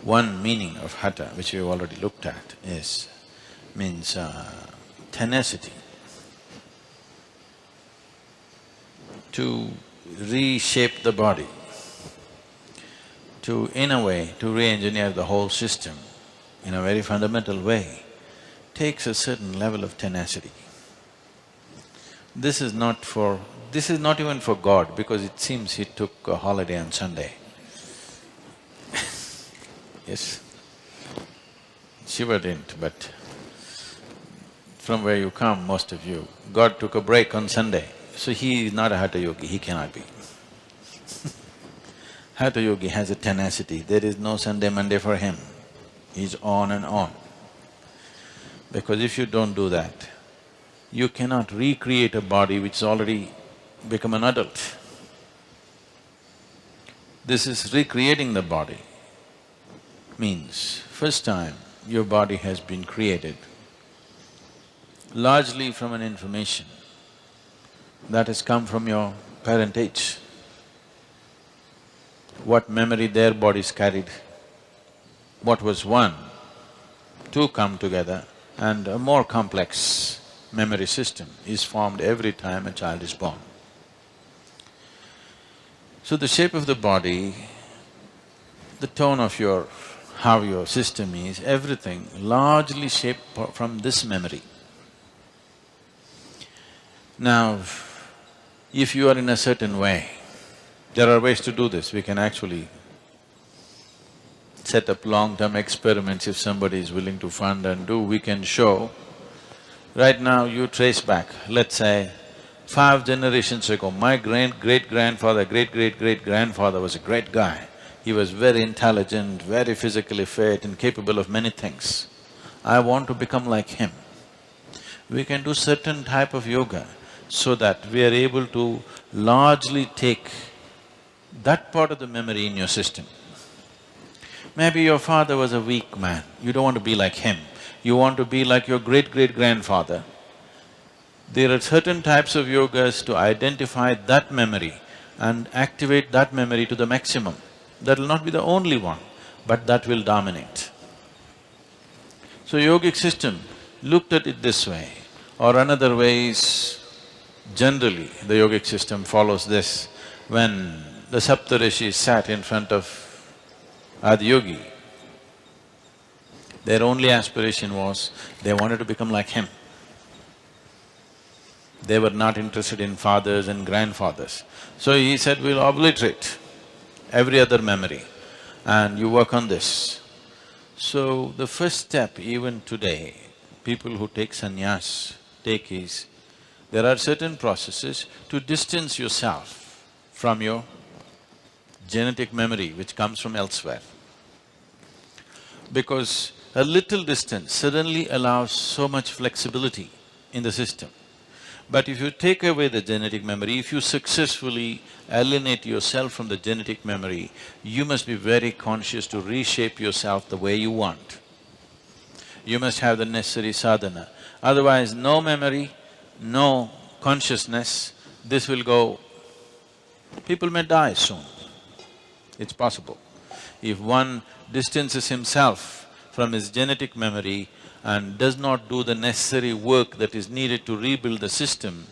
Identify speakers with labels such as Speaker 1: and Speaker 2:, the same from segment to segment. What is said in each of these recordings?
Speaker 1: One meaning of Hatha, which we've already looked at, means tenacity. To reshape the body, to in a way, to re-engineer the whole system in a very fundamental way, takes a certain level of tenacity. This is not even for God, because it seems he took a holiday on Sunday. Yes, Shiva didn't, but from where you come, most of you, God took a break on Sunday. So he is not a Hatha yogi, he cannot be. Hatha yogi has a tenacity, there is no Sunday, Monday for him. He's on and on. Because if you don't do that, you cannot recreate a body which has already become an adult. This is recreating the body. Means, first time your body has been created largely from an information that has come from your parentage. What memory their bodies carried, what was one, two come together and a more complex memory system is formed every time a child is born. So the shape of the body, the tone of how your system is, everything largely shaped from this memory. Now, if you are in a certain way, there are ways to do this. We can actually set up long-term experiments if somebody is willing to fund and do, we can show. Right now you trace back, let's say, 5 generations ago, my great-grandfather, great-great-great-grandfather was a great guy. He was very intelligent, very physically fit and capable of many things. I want to become like him. We can do certain type of yoga so that we are able to largely take that part of the memory in your system. Maybe your father was a weak man, you don't want to be like him, you want to be like your great-great-grandfather. There are certain types of yogas to identify that memory and activate that memory to the maximum. That will not be the only one, but that will dominate. So yogic system looked at it this way, or another way is, generally the yogic system follows this. When the Saptarishis sat in front of Adiyogi, their only aspiration was, they wanted to become like him. They were not interested in fathers and grandfathers. So he said, we'll obliterate every other memory and you work on this. So the first step even today, people who take sannyas take is, there are certain processes to distance yourself from your genetic memory which comes from elsewhere. Because a little distance suddenly allows so much flexibility in the system. But if you take away the genetic memory, if you successfully alienate yourself from the genetic memory, you must be very conscious to reshape yourself the way you want. You must have the necessary sadhana. Otherwise, no memory, no consciousness, this will go… people may die soon. It's possible. If one distances himself from his genetic memory and does not do the necessary work that is needed to rebuild the system,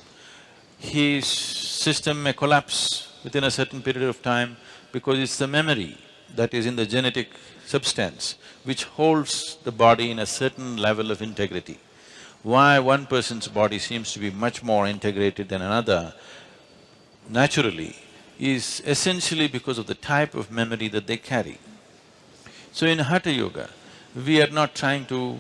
Speaker 1: his system may collapse within a certain period of time because it's the memory that is in the genetic substance which holds the body in a certain level of integrity. Why one person's body seems to be much more integrated than another, naturally, is essentially because of the type of memory that they carry. So in Hatha Yoga, we are not trying to,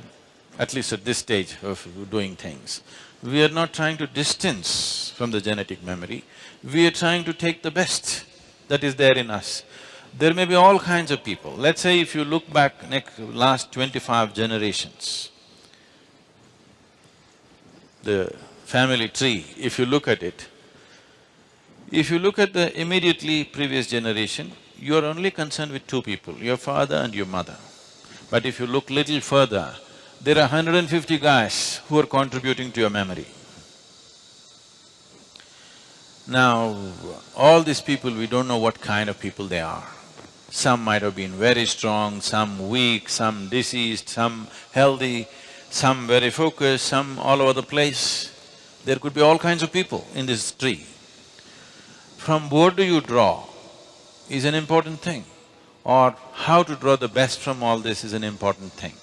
Speaker 1: at least at this stage of doing things, we are not trying to distance from the genetic memory, we are trying to take the best that is there in us. There may be all kinds of people. Let's say if you look back last 25 generations, the family tree, if you look at it, if you look at the immediately previous generation, you are only concerned with 2 people, your father and your mother. But if you look little further, there are 150 guys who are contributing to your memory. Now, all these people, we don't know what kind of people they are. Some might have been very strong, some weak, some diseased, some healthy, some very focused, some all over the place. There could be all kinds of people in this tree. From what do you draw is an important thing, or how to draw the best from all this is an important thing.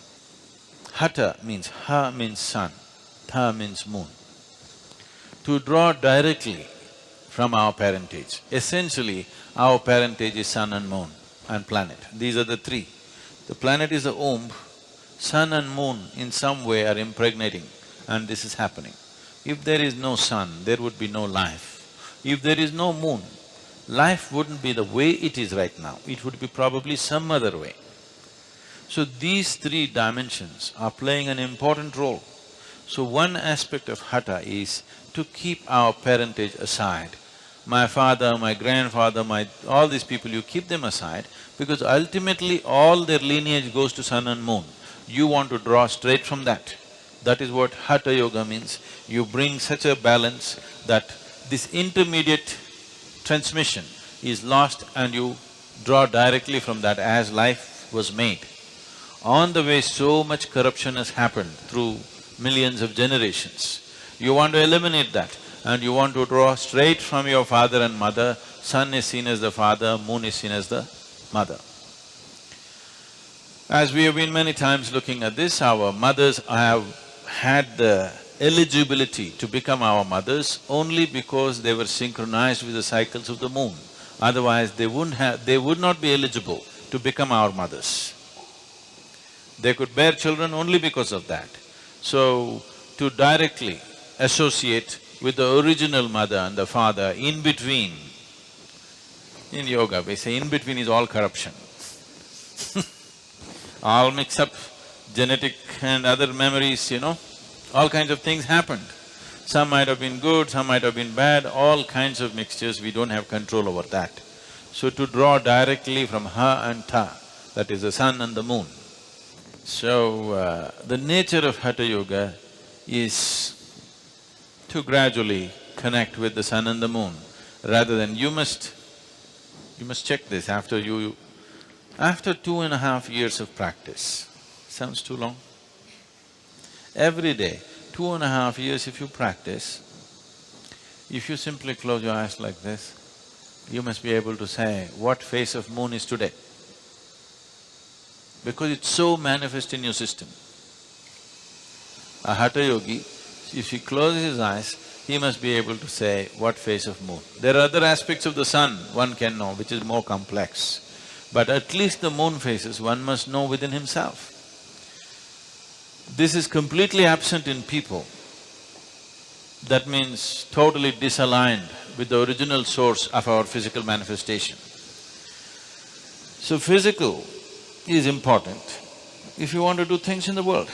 Speaker 1: Hatha means, ha means sun, tha means moon. To draw directly from our parentage, essentially our parentage is sun and moon and planet. These are the three. The planet is the womb, sun and moon in some way are impregnating, and this is happening. If there is no sun, there would be no life. If there is no moon, life wouldn't be the way it is right now, it would be probably some other way. So these three dimensions are playing an important role. So one aspect of Hatha is to keep our parentage aside. My father, my grandfather, all these people, you keep them aside because ultimately all their lineage goes to sun and moon. You want to draw straight from that. That is what Hatha Yoga means. You bring such a balance that this intermediate transmission is lost and you draw directly from that as life was made. On the way, so much corruption has happened through millions of generations. You want to eliminate that and you want to draw straight from your father and mother. Sun is seen as the father, moon is seen as the mother. As we have been many times looking at this, our mothers have had the eligibility to become our mothers only because they were synchronized with the cycles of the moon. Otherwise, they would not be eligible to become our mothers. They could bear children only because of that. So, to directly associate with the original mother and the father, in between, in yoga we say in between is all corruption. All mix up, genetic and other memories, all kinds of things happened. Some might have been good, some might have been bad, all kinds of mixtures, we don't have control over that. So to draw directly from Ha and Ta, that is the sun and the moon. So, the nature of Hatha Yoga is to gradually connect with the sun and the moon, rather than you must check this after 2.5 years of practice. Sounds too long? Every day, 2.5 years if you practice, if you simply close your eyes like this, you must be able to say what phase of moon is today, because it's so manifest in your system. A Hatha yogi, if he closes his eyes, he must be able to say what phase of moon. There are other aspects of the sun one can know, which is more complex, but at least the moon phases one must know within himself. This is completely absent in people. That means totally disaligned with the original source of our physical manifestation. So physical is important if you want to do things in the world.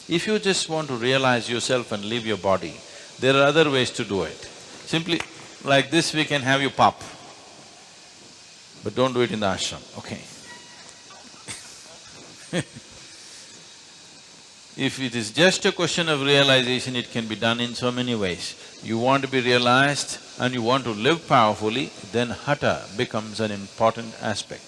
Speaker 1: If you just want to realize yourself and leave your body, there are other ways to do it. Simply like this we can have you pop, but don't do it in the ashram, okay? If it is just a question of realization, it can be done in so many ways. You want to be realized and you want to live powerfully, then Hatha becomes an important aspect.